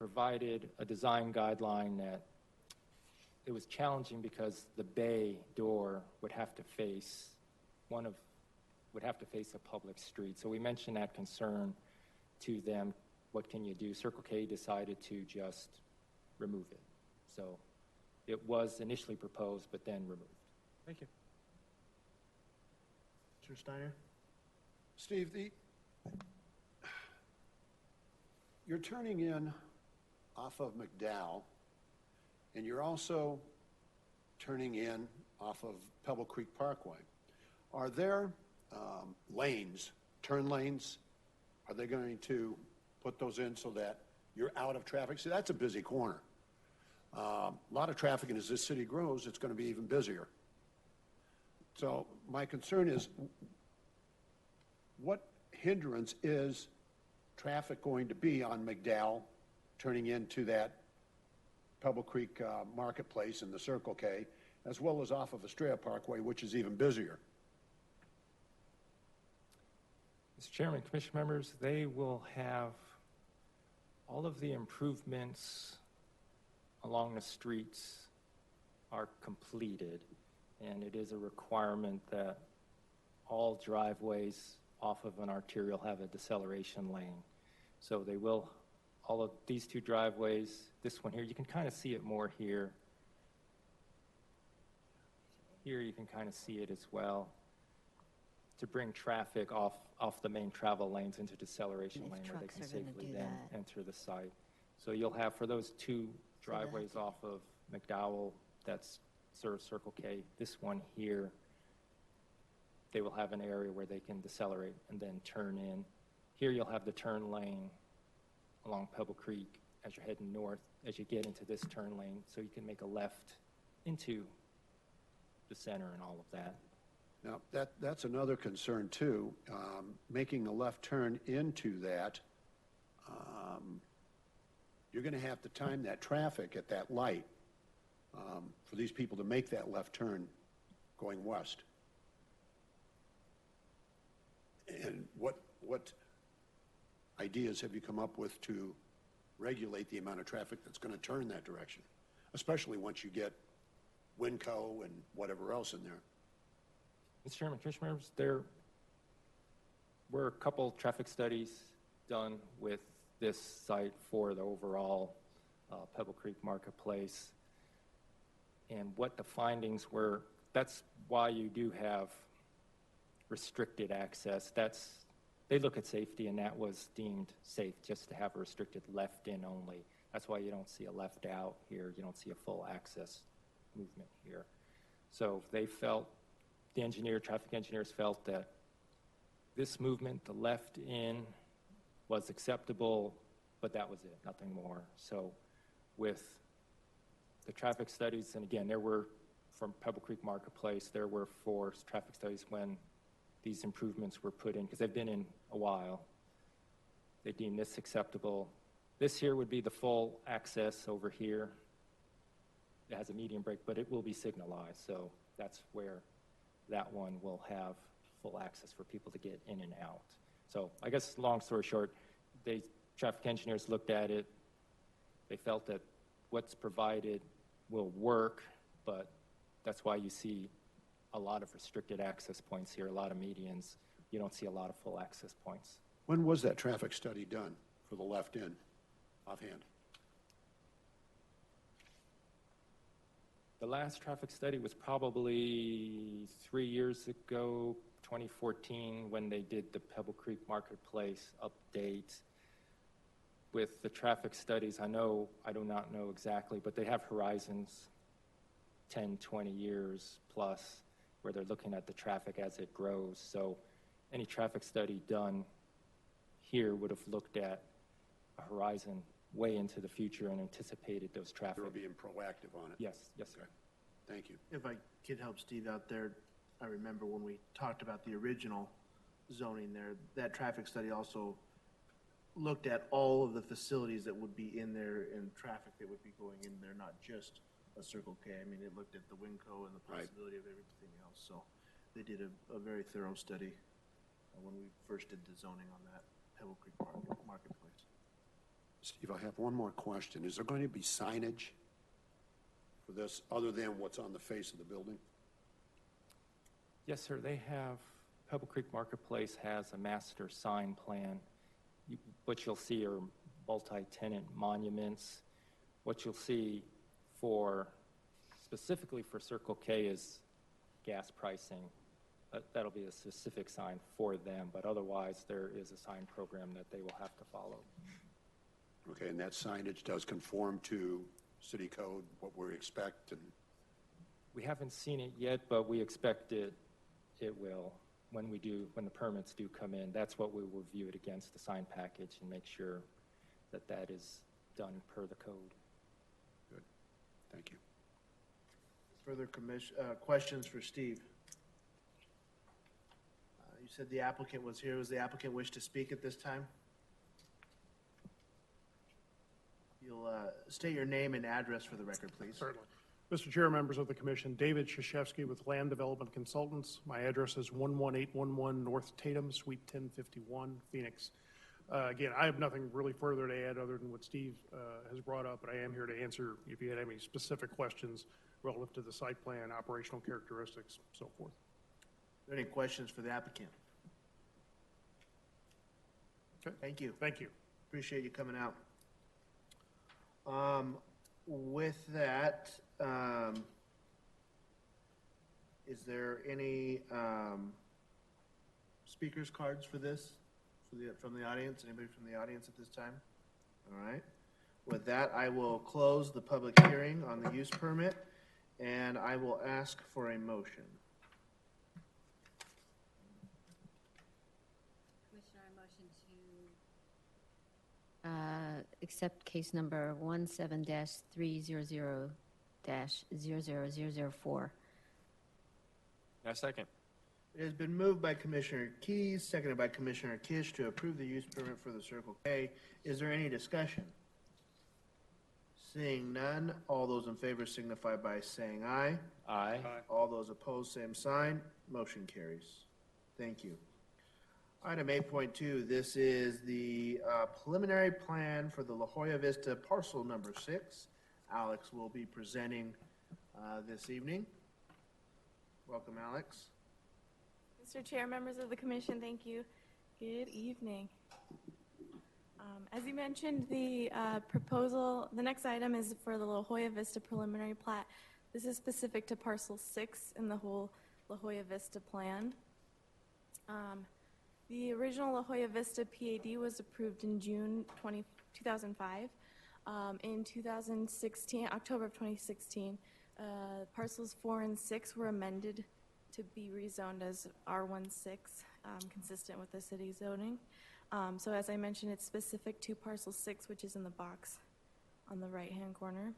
provided a design guideline that it was challenging because the bay door would have to face a public street. So we mentioned that concern to them. What can you do? Circle K decided to just remove it. So it was initially proposed, but then removed. Thank you. Mr. Steiner? Steve, you're turning in off of McDowell, and you're also turning in off of Pebble Creek Parkway. Are there lanes, turn lanes? Are they going to put those in so that you're out of traffic? See, that's a busy corner. A lot of traffic, and as this city grows, it's going to be even busier. So my concern is, what hindrance is traffic going to be on McDowell turning into that Pebble Creek Marketplace and the Circle K, as well as off of Estrella Parkway, which is even busier? Mr. Chairman, Commission members, they will have all of the improvements along the streets are completed, and it is a requirement that all driveways off of an arterial have a deceleration lane. So they will, all of these two driveways, this one here, you can kind of see it more here. Here you can kind of see it as well, to bring traffic off the main travel lanes into deceleration lane where they can safely then enter the site. So you'll have, for those two driveways off of McDowell, that's serves Circle K, this one here, they will have an area where they can decelerate and then turn in. Here you'll have the turn lane along Pebble Creek as you're heading north, as you get into this turn lane, so you can make a left into the center and all of that. Now, that's another concern too. Making a left turn into that, you're going to have to time that traffic at that light for these people to make that left turn going west. And what ideas have you come up with to regulate the amount of traffic that's going to turn that direction, especially once you get Winco and whatever else in there? Mr. Chairman, Commission members, there were a couple traffic studies done with this site for the overall Pebble Creek Marketplace. And what the findings were, that's why you do have restricted access. They look at safety, and that was deemed safe just to have a restricted left in only. That's why you don't see a left out here. You don't see a full access movement here. So they felt, traffic engineers felt that this movement, the left in, was acceptable, but that was it, nothing more. So with the traffic studies, and again, there were, from Pebble Creek Marketplace, there were 4 traffic studies when these improvements were put in, because they've been in a while. They deemed this acceptable. This here would be the full access over here. It has a median break, but it will be signalized, so that's where that one will have full access for people to get in and out. So I guess, long story short, traffic engineers looked at it. They felt that what's provided will work, but that's why you see a lot of restricted access points here, a lot of medians. You don't see a lot of full access points. When was that traffic study done for the left in, offhand? The last traffic study was probably 3 years ago, 2014, when they did the Pebble Creek Marketplace update. With the traffic studies, I do not know exactly, but they have horizons 10, 20 years plus, where they're looking at the traffic as it grows. So any traffic study done here would have looked at a horizon way into the future and anticipated those traffic. They were being proactive on it. Yes, sir. Thank you. If I could help Steve out there, I remember when we talked about the original zoning there, that traffic study also looked at all of the facilities that would be in there and traffic that would be going in there, not just a Circle K. I mean, it looked at the Winco and the possibility of everything else. So they did a very thorough study when we first did the zoning on that Pebble Creek Marketplace. Steve, I have one more question. Is there going to be signage for this other than what's on the face of the building? Yes, sir, they have, Pebble Creek Marketplace has a master sign plan. What you'll see are multi-tenant monuments. What you'll see specifically for Circle K is gas pricing. That'll be a specific sign for them, but otherwise there is a sign program that they will have to follow. Okay, and that signage does conform to city code, what we expect, and We haven't seen it yet, but we expect it will. When the permits do come in, that's what we will review it against, the sign package, and make sure that that is done per the code. good. Thank you. Further questions for Steve? You said the applicant was here. Does the applicant wish to speak at this time? You'll state your name and address for the record, please. Certainly. Mr. Chair, members of the commission, David Krzyzewski with Land Development Consultants. My address is 11811 North Tatum, Suite 1051, Phoenix. Again, I have nothing really further to add other than what Steve has brought up, but I am here to answer if you had any specific questions relative to the site plan, operational characteristics, so forth. Are there any questions for the applicant? Okay. Thank you. Thank you. Appreciate you coming out. With that, is there any speakers cards for this from the audience? Anybody from the audience at this time? All right. With that, I will close the public hearing on the use permit, and I will ask for a motion. Commissioner, I motion to accept case number 17-300-00004. I second. It has been moved by Commissioner Keys, seconded by Commissioner Kish to approve the use permit for the Circle K. Is there any discussion? Seeing none, all those in favor signify by saying aye. Aye. All those opposed, same sign. Motion carries. Thank you. Item 8.2, this is the preliminary plan for the La Jolla Vista parcel number 6. Alex will be presenting this evening. Welcome, Alex. Mr. Chair, members of the commission, thank you. Good evening. As you mentioned, the the next item is for the La Jolla Vista preliminary plat. This is specific to parcel 6 in the whole La Jolla Vista plan. The original La Jolla Vista PAD was approved in June 2005. In 2016, October of 2016, parcels 4 and 6 were amended to be rezoned as R16, consistent with the city zoning. So as I mentioned, it's specific to parcel 6, which is in the box on the right-hand corner.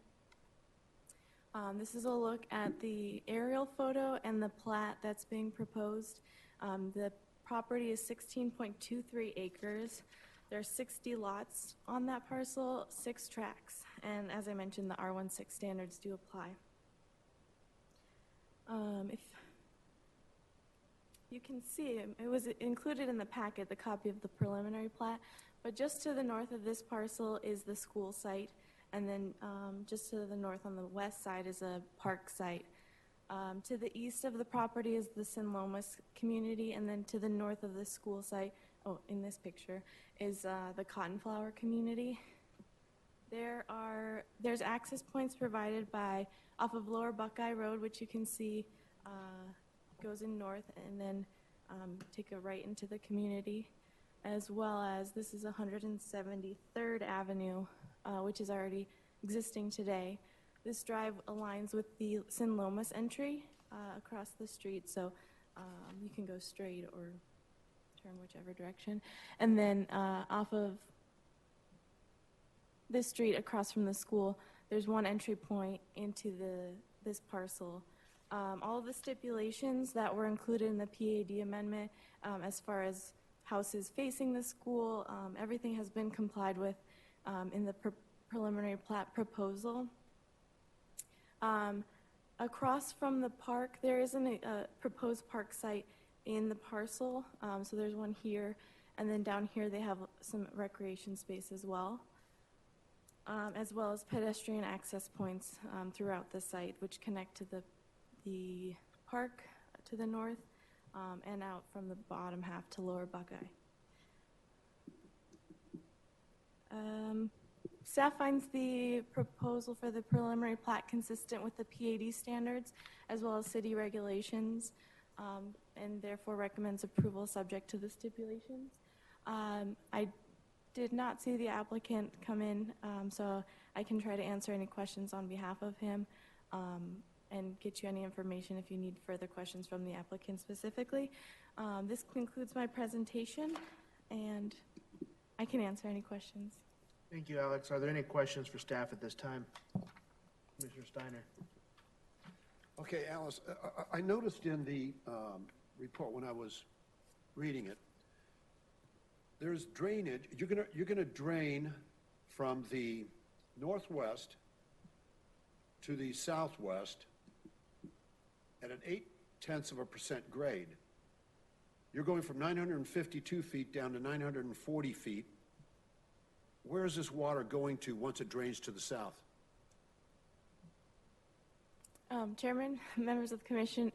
This is a look at the aerial photo and the plat that's being proposed. The property is 16.23 acres. There are 60 lots on that parcel, 6 tracts, and as I mentioned, the R16 standards do apply. If you can see, it was included in the packet, the copy of the preliminary plat, but just to the north of this parcel is the school site, and then just to the north on the west side is a park site. To the east of the property is the Sin Lomas community, and then to the north of the school site, in this picture, is the Cottonflower community. There's access points provided off of Lower Buckeye Road, which you can see goes in north, and then take a right into the community, as well as this is 173rd Avenue, which is already existing today. This drive aligns with the Sin Lomas entry across the street, so you can go straight or turn whichever direction. And then off of this street across from the school, there's one entry point into this parcel. All of the stipulations that were included in the PAD amendment, as far as houses facing the school, everything has been complied with in the preliminary plat proposal. Across from the park, there isn't a proposed park site in the parcel, so there's one here, and then down here they have some recreation space as well. as well as pedestrian access points throughout the site, which connect to the park to the north and out from the bottom half to Lower Buckeye. Staff finds the proposal for the preliminary plat consistent with the PAD standards as well as city regulations, and therefore recommends approval subject to the stipulations. I did not see the applicant come in, so I can try to answer any questions on behalf of him and get you any information if you need further questions from the applicant specifically. This concludes my presentation, and I can answer any questions. Thank you, Alex. Are there any questions for staff at this time? Commissioner Steiner? Okay, Alice, I noticed in the report when I was reading it, there's drainage. You're gonna drain from the northwest to the southwest at an 0.8% grade. You're going from 952 feet down to 940 feet. Where is this water going to once it drains to the south? Chairman, members of the commission,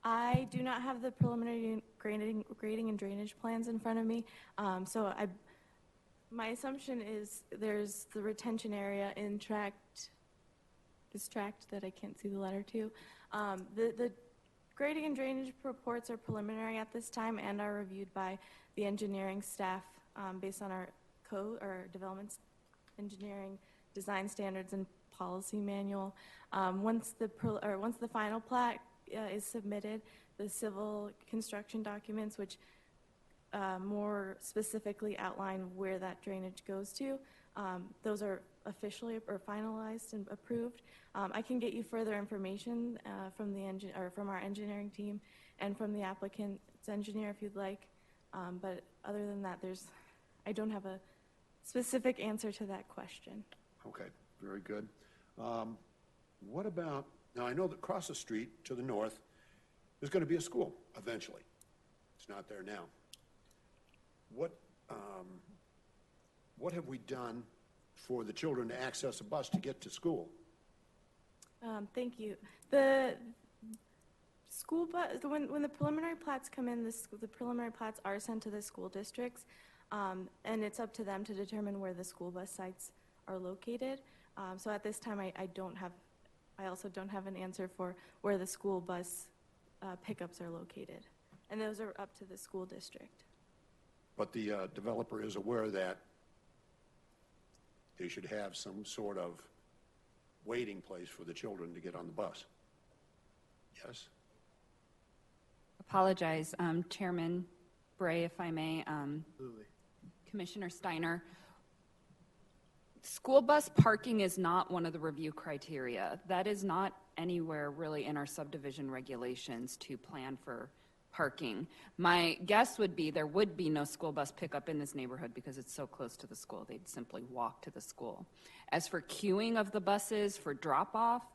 I do not have the preliminary grading and drainage plans in front of me. My assumption is there's the retention area in this tract that I can't see the letter to. The grading and drainage reports are preliminary at this time and are reviewed by the engineering staff based on our code or development engineering design standards and policy manual. Once the final plat is submitted, the civil construction documents, which more specifically outline where that drainage goes to, those are officially or finalized and approved. I can get you further information from from our engineering team and from the applicant's engineer if you'd like. But other than that, I don't have a specific answer to that question. Okay, very good. What about, now I know that across the street to the north, there's going to be a school eventually. It's not there now. What have we done for the children to access a bus to get to school? Thank you. The school bus, when the preliminary plats come in, the preliminary plats are sent to the school districts, and it's up to them to determine where the school bus sites are located. So at this time, I also don't have an answer for where the school bus pickups are located. And those are up to the school district. But the developer is aware that they should have some sort of waiting place for the children to get on the bus. Yes? Apologize, Chairman Bray, if I may. Absolutely. Commissioner Steiner, school bus parking is not one of the review criteria. That is not anywhere really in our subdivision regulations to plan for parking. My guess would be there would be no school bus pickup in this neighborhood because it's so close to the school. They'd simply walk to the school. As for queuing of the buses for drop-off,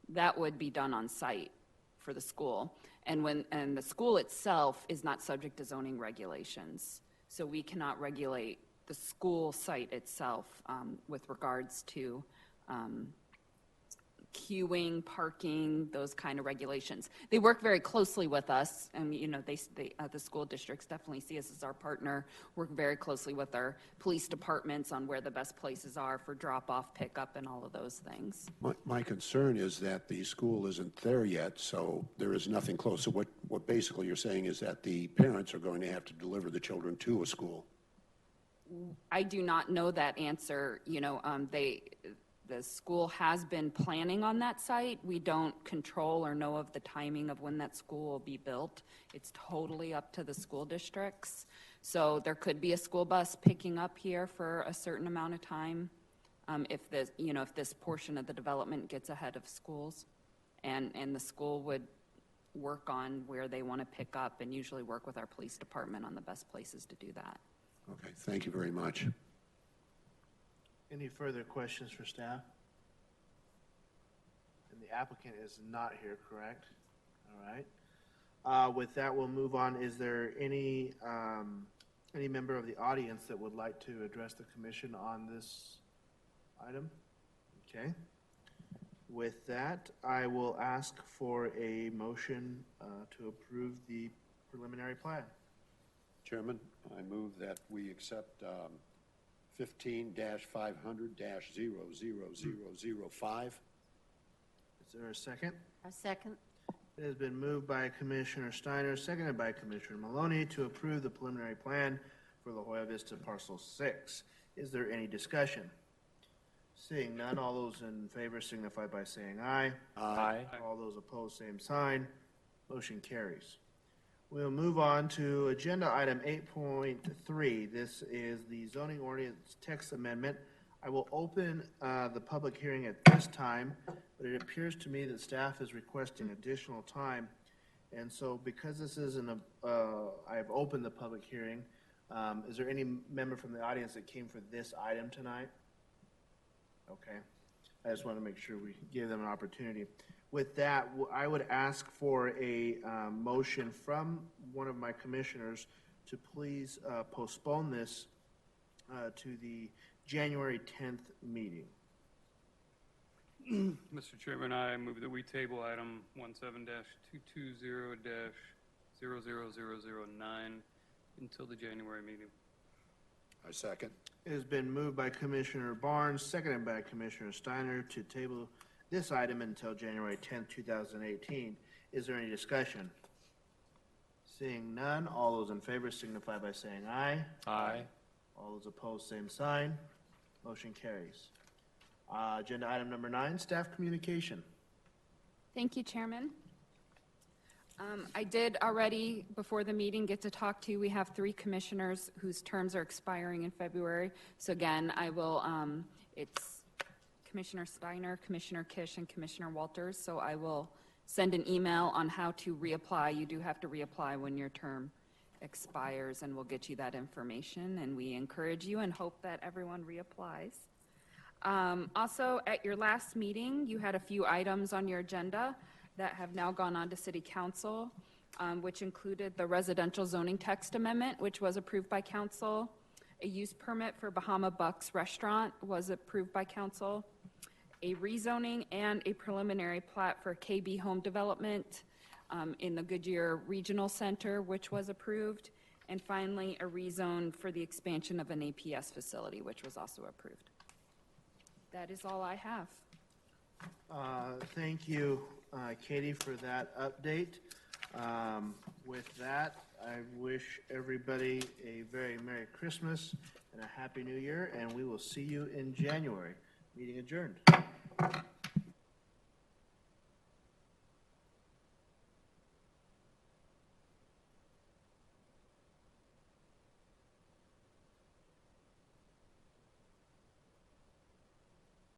that would be done on site for the school. And the school itself is not subject to zoning regulations. So we cannot regulate the school site itself with regards to queuing, parking, those kind of regulations. They work very closely with us, and the school districts definitely see us as our partner, work very closely with our police departments on where the best places are for drop-off, pickup, and all of those things. My concern is that the school isn't there yet, so there is nothing close. So what basically you're saying is that the parents are going to have to deliver the children to a school. I do not know that answer. The school has been planning on that site. We don't control or know of the timing of when that school will be built. It's totally up to the school districts. So there could be a school bus picking up here for a certain amount of time if this portion of the development gets ahead of schools, and the school would work on where they want to pick up and usually work with our police department on the best places to do that. Okay, thank you very much. Any further questions for staff? And the applicant is not here, correct? All right. With that, we'll move on. Is there any Any member of the audience that would like to address the commission on this item? Okay. With that, I will ask for a motion to approve the preliminary plan. Chairman, I move that we accept 15-500-00005. Is there a second? A second. It has been moved by Commissioner Steiner, seconded by Commissioner Maloney to approve the preliminary plan for La Jolla Vista Parcel 6. Is there any discussion? Seeing none, all those in favor signify by saying aye. Aye. All those opposed, same sign. Motion carries. We'll move on to agenda item 8.3. This is the zoning ordinance text amendment. I will open the public hearing at this time, but it appears to me that staff is requesting additional time. And so because this is I have opened the public hearing, is there any member from the audience that came for this item tonight? Okay. I just want to make sure we give them an opportunity. With that, I would ask for a motion from one of my commissioners to please postpone this to the January 10th meeting. Mr. Chairman, I move that we table item 17-220-00009 until the January meeting. I second. It has been moved by Commissioner Barnes, seconded by Commissioner Steiner to table this item until January 10th, 2018. Is there any discussion? Seeing none, all those in favor signify by saying aye. Aye. All those opposed, same sign. Motion carries. Agenda item number 9, staff communication. Thank you, Chairman. I did already, before the meeting, get to talk to you. We have 3 commissioners whose terms are expiring in February. So again, I will, it's Commissioner Steiner, Commissioner Kish, and Commissioner Walters. So I will send an email on how to reapply. You do have to reapply when your term expires, and we'll get you that information. And we encourage you and hope that everyone reapplies. Also, at your last meeting, you had a few items on your agenda that have now gone on to City Council, which included the residential zoning text amendment, which was approved by Council. A use permit for Bahama Bucks Restaurant was approved by Council. A rezoning and a preliminary plat for KB Home Development in the Goodyear Regional Center, which was approved. And finally, a rezone for the expansion of an APS facility, which was also approved. That is all I have. Thank you, Katie, for that update. With that, I wish everybody a very Merry Christmas and a Happy New Year, and we will see you in January. Meeting adjourned.